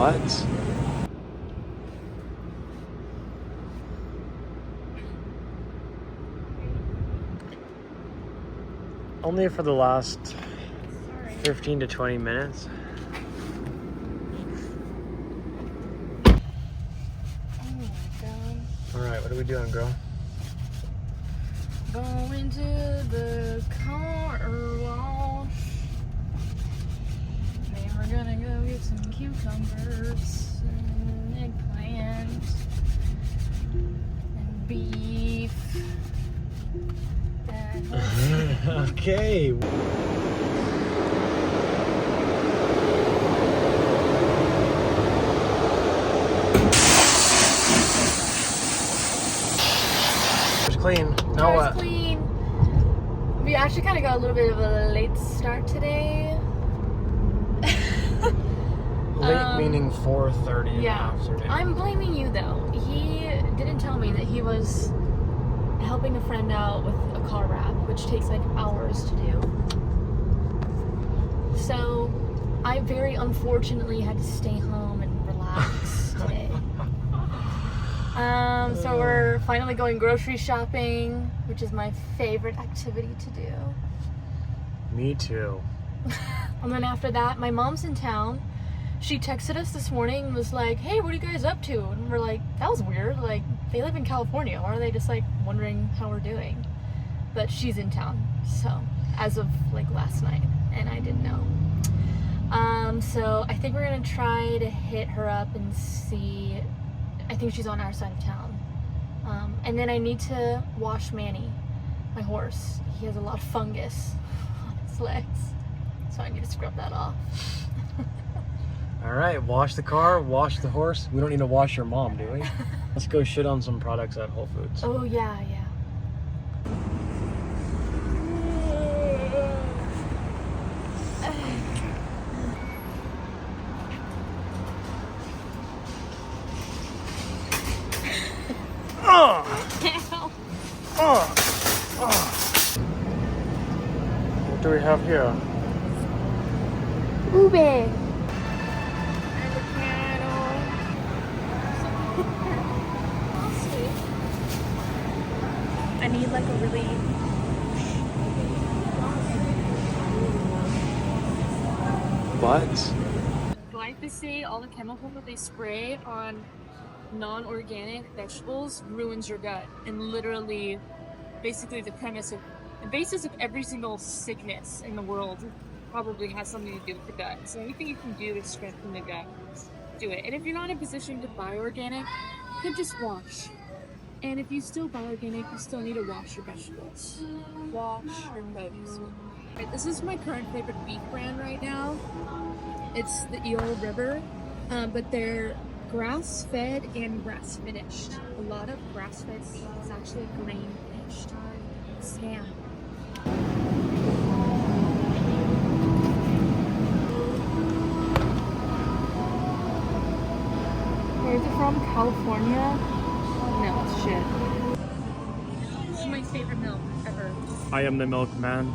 What? Only for the last 15 to 20 minutes. Oh my god. Alright, what are we doing, girl? Going to the car wash. Then we're gonna go get some cucumbers and eggplant and beef. Okay. It's clean. Now Car's what? clean. We actually kind of got a little bit of a late start today. Late meaning 4:30 in the Yeah. afternoon. I'm blaming you though. He didn't tell me that he was helping a friend out with a car wrap, which takes like hours to do. So I very unfortunately had to stay home and relax today. So we're finally going grocery shopping, which is my favorite activity to do. Me too. And then after that, my mom's in town. She texted us this morning and was like, hey, what are you guys up to? And we're like, that was weird. Like, they live in California. Why are they just like wondering how we're doing? But she's in town, so as of like last night, and I didn't know. So I think we're gonna try to hit her up and see. I think she's on our side of town. And then I need to wash Manny, my horse. He has a lot of fungus on his legs, so I need to scrub that off. Alright, wash the car, wash the horse. We don't need to wash your mom, do we? Let's go shit on some products at Whole Foods. Oh yeah. What do we have here? Ube. I need like a really What? glyphosate, all the chemicals that they spray on non-organic vegetables ruins your gut, and literally basically the basis of every single sickness in the world probably has something to do with the gut. So anything you can do to strengthen the gut, do it. And if you're not in a position to buy organic, then just wash. And if you still buy organic, you still need to wash your vegetables. Wash your produce. Right, this is my current favorite beef brand right now. It's the Eel River, but they're grass-fed and grass-finished. A lot of grass-fed beef is actually grain-finished. Sam. Where is it from? California? No, it's shit. This is my favorite milk ever. I am the milkman.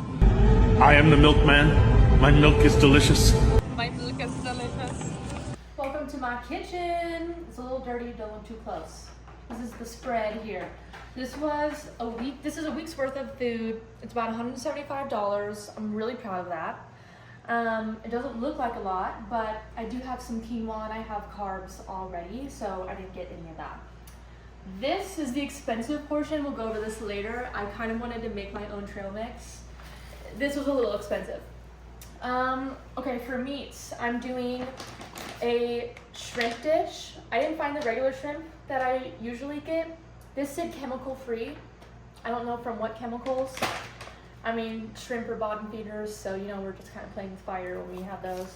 I am the milkman. My milk is delicious. My milk is delicious. Welcome to my kitchen. It's a little dirty, don't look too close. This is the spread here. This is a week's worth of food. It's about $175. I'm really proud of that. It doesn't look like a lot, but I do have some quinoa and I have carbs already, so I didn't get any of that. This is the expensive portion. We'll go over this later. I kind of wanted to make my own trail mix. This was a little expensive. Okay, for meats, I'm doing a shrimp dish. I didn't find the regular shrimp that I usually get. This said chemical free. I don't know from what chemicals. I mean, shrimp are bottom feeders, so you know, we're just kind of playing with fire when we have those.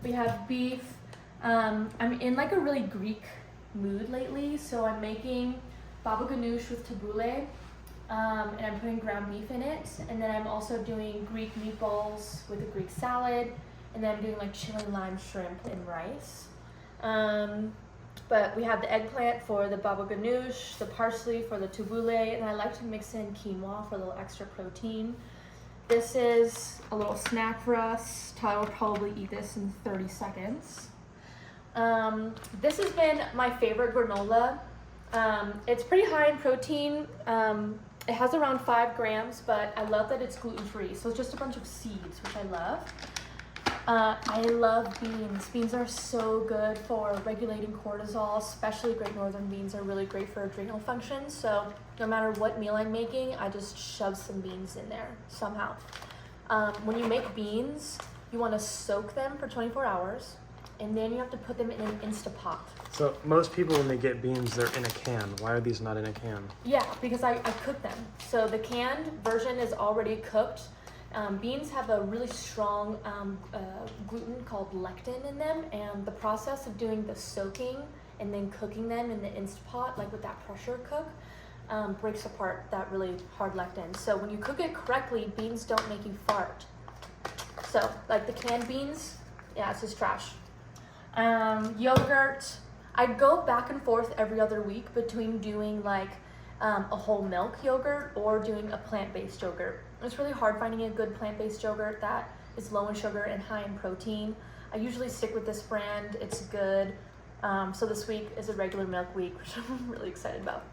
We have beef. I'm in like a really Greek mood lately, so I'm making baba ganoush with tabbouleh, and I'm putting ground beef in it, and then I'm also doing Greek meatballs with a Greek salad, and then I'm doing like chili lime shrimp and rice. But we have the eggplant for the baba ganoush, the parsley for the tabbouleh, and I like to mix in quinoa for a little extra protein. This is a little snack for us. Tyler will probably eat this in 30 seconds. This has been my favorite granola. It's pretty high in protein. It has around 5 grams, but I love that it's gluten-free. So it's just a bunch of seeds, which I love. I love beans. Beans are so good for regulating cortisol, especially Great Northern beans are really great for adrenal function. So no matter what meal I'm making, I just shove some beans in there somehow. When you make beans, you want to soak them for 24 hours, and then you have to put them in an Instapot. So most people, when they get beans, they're in a can. Why are these not in a can? Yeah, because I cook them. So the canned version is already cooked. Beans have a really strong gluten called lectin in them, and the process of doing the soaking and then cooking them in the Instapot, like with that pressure cook, breaks apart that really hard lectin. So when you cook it correctly, beans don't make you fart. So like the canned beans, yeah, it's just trash. Yogurt, I go back and forth every other week between doing like a whole milk yogurt or doing a plant-based yogurt. It's really hard finding a good plant-based yogurt that is low in sugar and high in protein. I usually stick with this brand. It's good. So this week is a regular milk week, which I'm really excited about.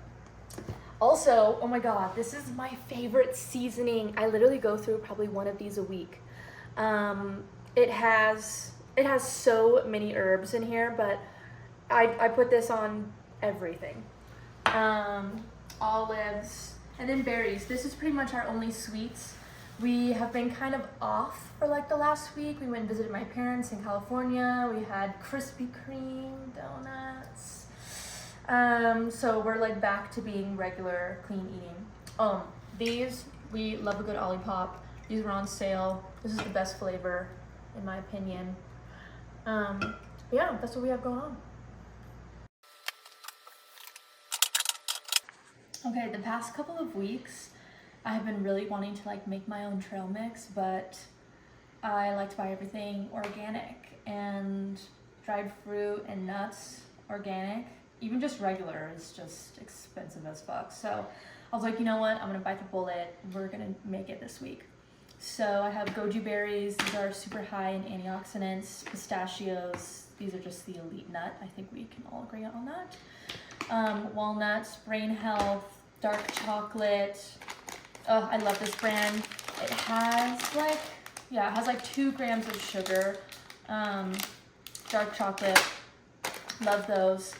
Also, oh my God, this is my favorite seasoning. I literally go through probably one of these a week. It has so many herbs in here, but I put this on everything. Olives, and then berries. This is pretty much our only sweets. We have been kind of off for like the last week. We went and visited my parents in California. We had Krispy Kreme donuts. So we're like back to being regular clean eating. These, we love a good Olipop. These were on sale. This is the best flavor in my opinion. Yeah, that's what we have going on. Okay, the past couple of weeks, I have been really wanting to like make my own trail mix, but I like to buy everything organic, and dried fruit and nuts organic. Even just regular is just expensive as fuck. So I was like, you know what? I'm gonna bite the bullet. We're gonna make it this week. So I have goji berries. These are super high in antioxidants. Pistachios. These are just the elite nut. I think we can all agree on that. Walnuts, brain health, dark chocolate. Oh, I love this brand. It has like 2 grams of sugar. Dark chocolate, love those.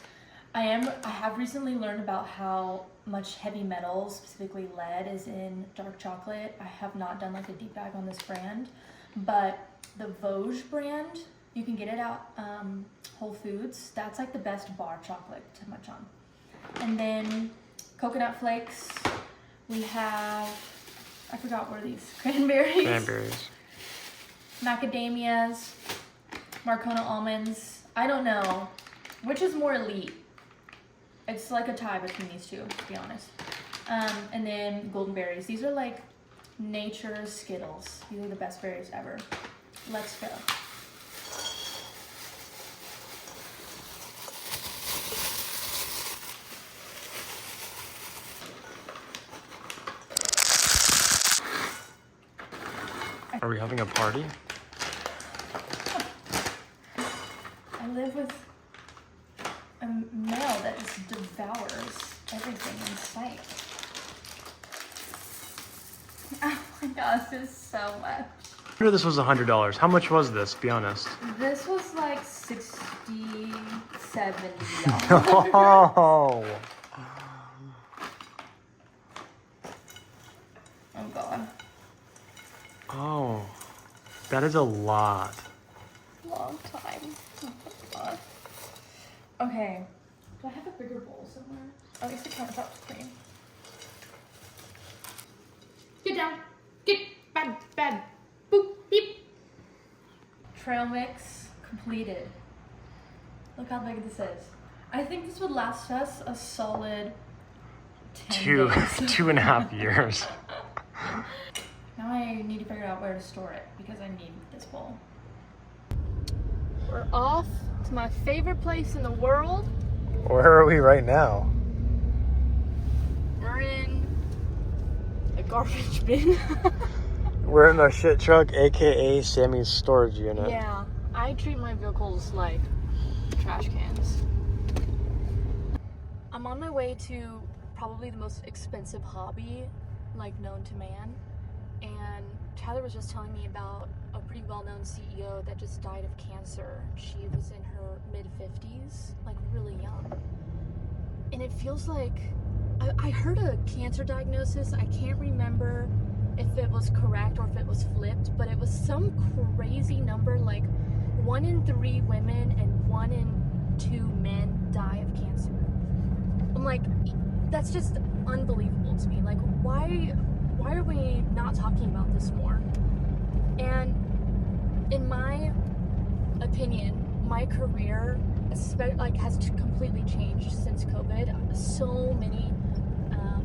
I have recently learned about how much heavy metals, specifically lead, is in dark chocolate. I have not done like a deep dive on this brand, but the Vosges brand, you can get it at Whole Foods. That's like the best bar chocolate to munch on. And then coconut flakes. We have, I forgot what are these, cranberries. Cranberries. Macadamias, Marcona almonds. I don't know which is more elite. It's like a tie between these two, to be honest. And then golden berries. These are like nature's Skittles. These are the best berries ever. Let's go. Are we having a party? I live with a male that just devours everything in sight. Oh my gosh, this is so much. I knew this was $100. How much was this? Be honest. This was like $60, $70. Oh. Oh God. Oh, that is a lot. Long time. Oh my God. Okay. Do I have a bigger bowl somewhere? Oh, I guess the countertop's clean. Get down. Get bad, bad. Boop, beep. Trail mix completed. Look how big this is. I think this would last us a solid 10 days. 2.5 years. Now I need to figure out where to store it because I need this bowl. We're off to my favorite place in the world. Where are we right now? We're in a garbage bin. We're in a shit truck, aka Sammy's storage unit. Yeah, I treat my vehicles like trash cans. I'm on my way to probably the most expensive hobby, like, known to man. And Tyler was just telling me about a pretty well-known CEO that just died of cancer. She was in her mid-50s, like really young. And it feels like, I heard a cancer diagnosis. I can't remember if it was correct or if it was flipped, but it was some crazy number, like 1 in 3 women and 1 in 2 men die of cancer. I'm like, that's just unbelievable to me. Like, why are we not talking about this more? And in my opinion, my career has completely changed since COVID. So many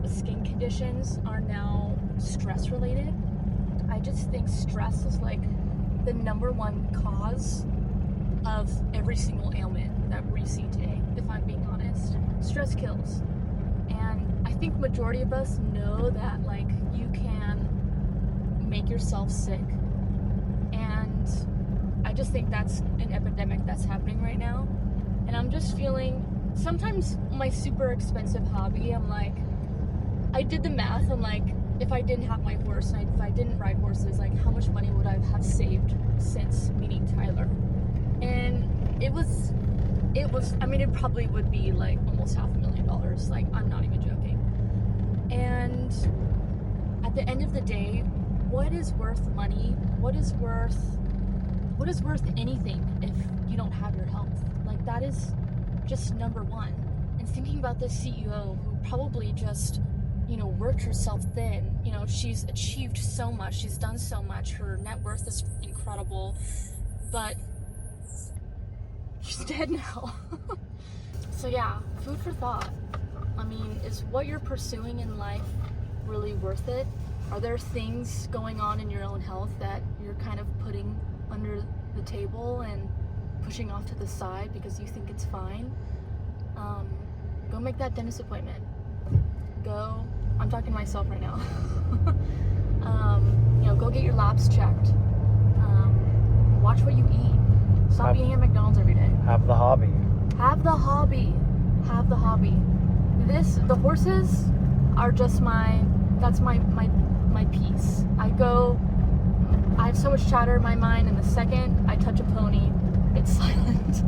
skin conditions are now stress related. I just think stress is like the #1 cause of every single ailment that we see today, if I'm being honest. Stress kills. And I think majority of us know that, like, you can make yourself sick. And I just think that's an epidemic that's happening right now. And I'm just feeling, sometimes my super expensive hobby, I'm like, I did the math. I'm like, if I didn't have my horse, and if I didn't ride horses, like, how much money would I have saved since meeting Tyler? And it was, I mean, it probably would be like almost $500,000. Like, I'm not even joking. And at the end of the day, what is worth money? What is worth anything if you don't have your health? Like, that is just #1. And thinking about this CEO who probably just, worked herself thin. She's achieved so much. She's done so much. Her net worth is incredible. But she's dead now. So yeah, food for thought. I mean, is what you're pursuing in life really worth it? Are there things going on in your own health that you're kind of putting under the table and pushing off to the side because you think it's fine? Go make that dentist appointment. I'm talking to myself right now. Go get your labs checked. Watch what you eat. Stop eating at McDonald's every day. Have the hobby. Have the hobby. Have the hobby. The horses are just my piece. I have so much chatter in my mind, and the second I touch a pony, it's silent.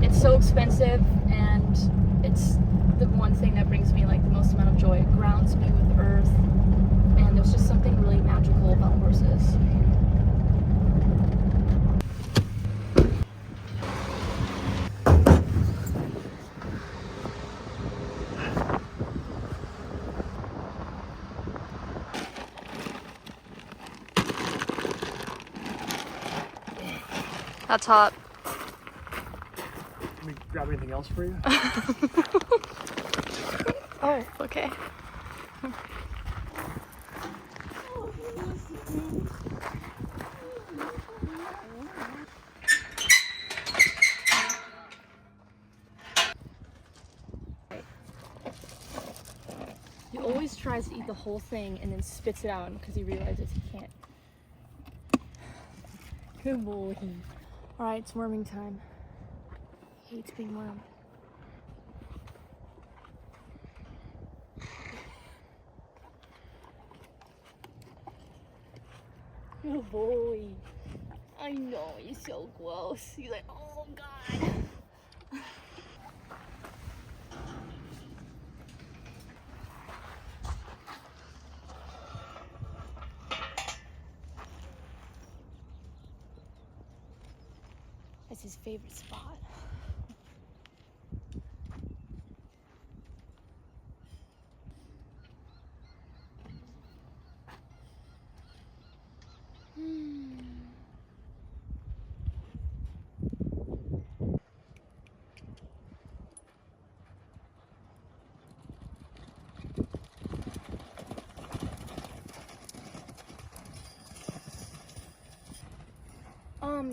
It's so expensive, and it's the one thing that brings me like the most amount of joy. It grounds me with earth, and there's just something really magical about horses. That's hot. Let me grab anything else for you? Oh, okay. He always tries to eat the whole thing and then spits it out because he realizes he can't. Good boy. Alright, it's worming time. He hates being wormed. Good boy. I know, he's so gross. He's like, oh god. That's his favorite spot.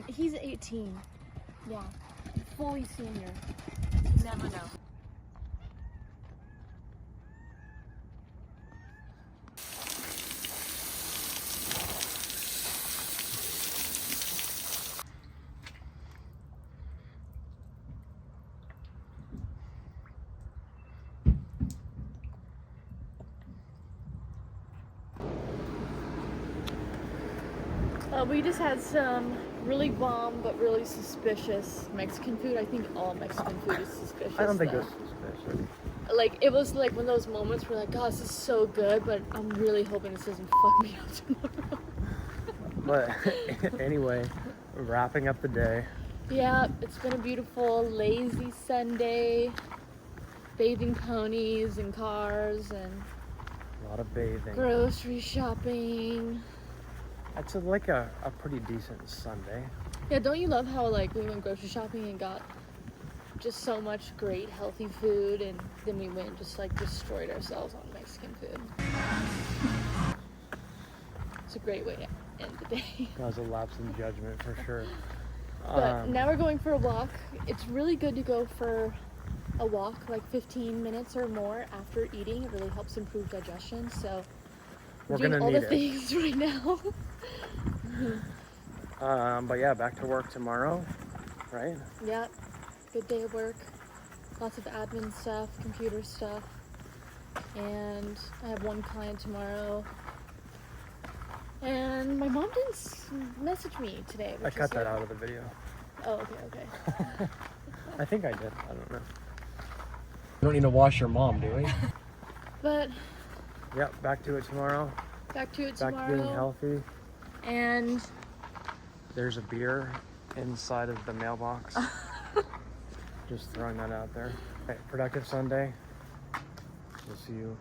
He's 18. Yeah, fully senior. Never know. We just had some really bomb but really suspicious Mexican food. I think all Mexican food is suspicious. I don't think though. it's suspicious. Like, it was like one of those moments where like, God, this is so good, but I'm really hoping this doesn't fuck me up tomorrow. But anyway, wrapping up the day. Yeah, it's been a beautiful, lazy Sunday. Bathing ponies and cars and A lot of bathing. grocery shopping. It's like a pretty decent Sunday. Yeah, don't you love how like we went grocery shopping and got just so much great healthy food, and then we went and just like destroyed ourselves on Mexican food. It's a great way to end the day. That was a lapse in judgment for sure. But now we're going for a walk. It's really good to go for a walk like 15 minutes or more after eating. It really helps improve digestion. So We're doing gonna all need the it. things right now. But yeah, back to work tomorrow, right? Yeah, good day of work. Lots of admin stuff, computer stuff. And I have one client tomorrow. And my mom didn't message me today. I cut that out of the video. Oh, okay. I think I did. I don't know. We don't need to wash your mom, do we? But Yep, back to it tomorrow. back to it Back tomorrow. to being healthy. And There's a beer inside of the mailbox. Just throwing that out there. Okay, productive Sunday. We'll see you